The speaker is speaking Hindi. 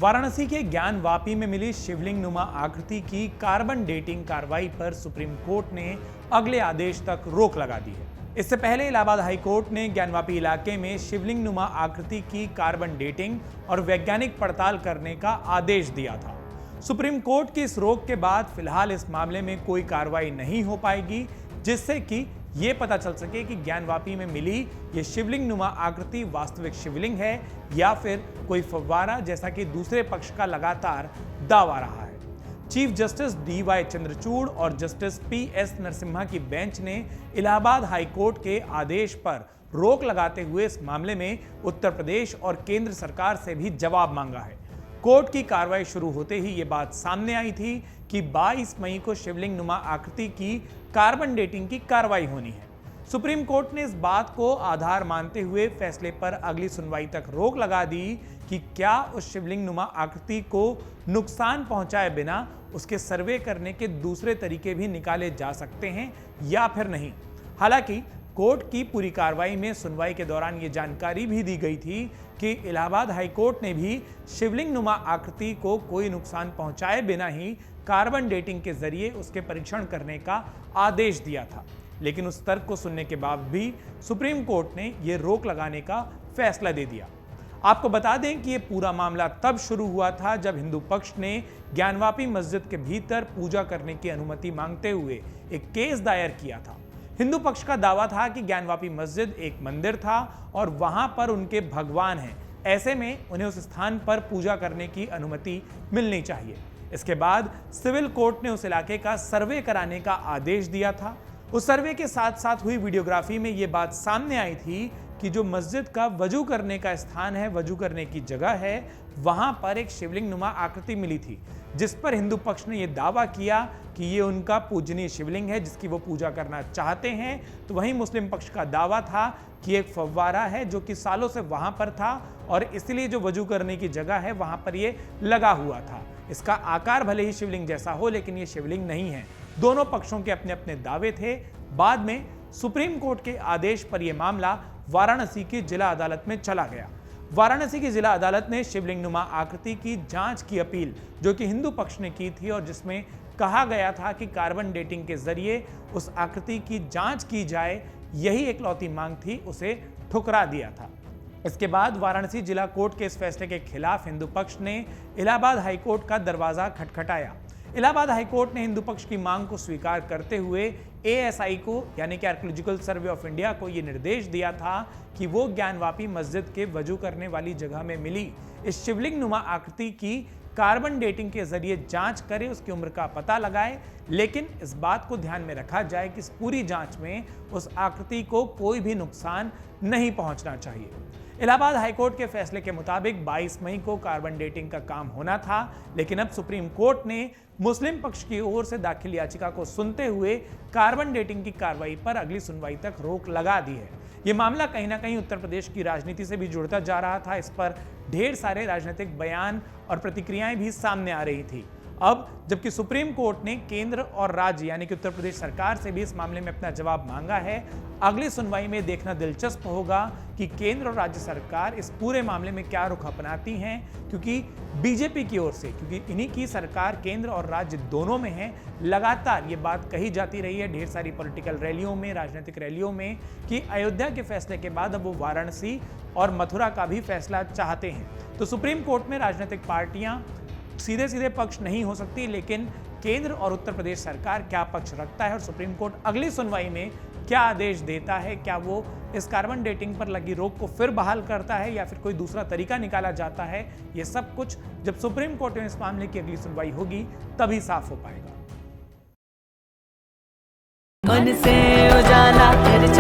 वाराणसी के ज्ञानवापी में मिली शिवलिंग नुमा आकृति की कार्बन डेटिंग कार्रवाई पर सुप्रीम कोर्ट ने अगले आदेश तक रोक लगा दी है। इससे पहले इलाहाबाद हाई कोर्ट ने ज्ञानवापी इलाके में शिवलिंग नुमा आकृति की कार्बन डेटिंग और वैज्ञानिक पड़ताल करने का आदेश दिया था। सुप्रीम कोर्ट की इस रोक के बाद फिलहाल इस मामले में कोई कार्रवाई नहीं हो पाएगी, जिससे कि ये पता चल सके कि ज्ञानवापी में मिली ये शिवलिंग नुमा आकृति वास्तविक शिवलिंग है या फिर कोई फव्वारा, जैसा कि दूसरे पक्ष का लगातार दावा रहा है। चीफ जस्टिस DY चंद्रचूड़ और जस्टिस PS नरसिम्हा की बेंच ने इलाहाबाद हाई कोर्ट के आदेश पर रोक लगाते हुए इस मामले में उत्तर प्रदेश और केंद्र सरकार से भी जवाब मांगा है। कोर्ट की कार्रवाई शुरू होते ही ये बात सामने आई थी कि 22 मई को शिवलिंग नुमा आकृति की कार्बन डेटिंग की कार्रवाई होनी है। सुप्रीम कोर्ट ने इस बात को आधार मानते हुए फैसले पर अगली सुनवाई तक रोक लगा दी कि क्या उस शिवलिंग नुमा आकृति को नुकसान पहुंचाए बिना उसके सर्वे करने के दूसरे तरीके भी निकाले जा सकते हैं या फिर नहीं। हालांकि कोर्ट की पूरी कार्रवाई में सुनवाई के दौरान ये जानकारी भी दी गई थी कि इलाहाबाद हाई कोर्ट ने भी शिवलिंग नुमा आकृति को कोई नुकसान पहुंचाए बिना ही कार्बन डेटिंग के जरिए उसके परीक्षण करने का आदेश दिया था। लेकिन उस तर्क को सुनने के बाद भी सुप्रीम कोर्ट ने यह रोक लगाने का फैसला दे दिया। आपको बता दें कि यह पूरा मामला तब शुरू हुआ था जब हिंदू पक्ष ने ज्ञानवापी मस्जिद के भीतर पूजा करने की अनुमति मांगते हुए एक केस दायर किया था। हिंदू पक्ष का दावा था कि ज्ञानवापी मस्जिद एक मंदिर था और वहां पर उनके भगवान हैं, ऐसे में उन्हें उस स्थान पर पूजा करने की अनुमति मिलनी चाहिए। इसके बाद सिविल कोर्ट ने उस इलाके का सर्वे कराने का आदेश दिया था। उस सर्वे के साथ साथ हुई वीडियोग्राफी में यह बात सामने आई थी कि जो मस्जिद का वजू करने का स्थान है, वजू करने की जगह है, वहां पर एक शिवलिंग नुमा आकृति मिली थी, जिस पर हिंदू पक्ष ने यह दावा किया कि ये उनका पूजनीय शिवलिंग है जिसकी वो पूजा करना चाहते हैं। तो वहीं मुस्लिम पक्ष का दावा था कि एक फव्वारा है जो कि सालों से वहां पर था और इसलिए जो वजू करने की जगह है वहां पर ये लगा हुआ था। इसका आकार भले ही शिवलिंग जैसा हो, लेकिन ये शिवलिंग नहीं है। दोनों पक्षों के अपने अपने दावे थे। बाद में सुप्रीम कोर्ट के आदेश पर यह मामला वाराणसी की जिला अदालत में चला गया। वाराणसी की जिला अदालत ने शिवलिंग नुमा आकृति की जांच की अपील, जो कि हिंदू पक्ष ने की थी और जिसमें कहा गया था कि कार्बन डेटिंग के जरिए उस आकृति की जांच की जाए, यही एकलौती मांग थी, उसे ठुकरा दिया था। इसके बाद वाराणसी जिला कोर्ट के इस फैसले के खिलाफ हिंदू पक्ष ने इलाहाबाद हाई कोर्ट का दरवाजा खटखटाया। इलाहाबाद हाई कोर्ट ने हिंदू पक्ष की मांग को स्वीकार करते हुए ASI को, यानी कि आर्कियोलॉजिकल सर्वे ऑफ इंडिया को, यह निर्देश दिया था कि वो ज्ञानवापी मस्जिद के वजू करने वाली जगह में मिली इस शिवलिंग नुमा आकृति की कार्बन डेटिंग के जरिए जांच करे, उसकी उम्र का पता लगाए, लेकिन इस बात को ध्यान में रखा जाए कि इस पूरी जांच में उस आकृति को कोई भी नुकसान नहीं पहुंचना चाहिए। इलाहाबाद हाईकोर्ट के फैसले के मुताबिक 22 मई को कार्बन डेटिंग का काम होना था, लेकिन अब सुप्रीम कोर्ट ने मुस्लिम पक्ष की ओर से दाखिल याचिका को सुनते हुए कार्बन डेटिंग की कार्रवाई पर अगली सुनवाई तक रोक लगा दी है। यह मामला कहीं ना कहीं उत्तर प्रदेश की राजनीति से भी जुड़ता जा रहा था। इस पर ढेर सारे राजनीतिक बयान और प्रतिक्रियाएं भी सामने आ रही थी। अब जबकि सुप्रीम कोर्ट ने केंद्र और राज्य यानी कि उत्तर प्रदेश सरकार से भी इस मामले में अपना जवाब मांगा है, अगली सुनवाई में देखना दिलचस्प होगा कि केंद्र और राज्य सरकार इस पूरे मामले में क्या रुख अपनाती हैं, क्योंकि बीजेपी की ओर से, क्योंकि इन्हीं की सरकार केंद्र और राज्य दोनों में है, लगातार ये बात कही जाती रही है ढेर सारी पॉलिटिकल रैलियों में, राजनीतिक रैलियों में, कि अयोध्या के फैसले के बाद अब वो वाराणसी और मथुरा का भी फैसला चाहते हैं। तो सुप्रीम कोर्ट में राजनीतिक पार्टियां सीधे सीधे पक्ष नहीं हो सकती, लेकिन केंद्र और उत्तर प्रदेश सरकार क्या पक्ष रखता है और सुप्रीम कोर्ट अगली सुनवाई में क्या आदेश देता है, क्या वो इस कार्बन डेटिंग पर लगी रोक को फिर बहाल करता है या फिर कोई दूसरा तरीका निकाला जाता है, ये सब कुछ जब सुप्रीम कोर्ट में इस मामले की अगली सुनवाई होगी तभी साफ हो पाएगा। मन से उजाला कर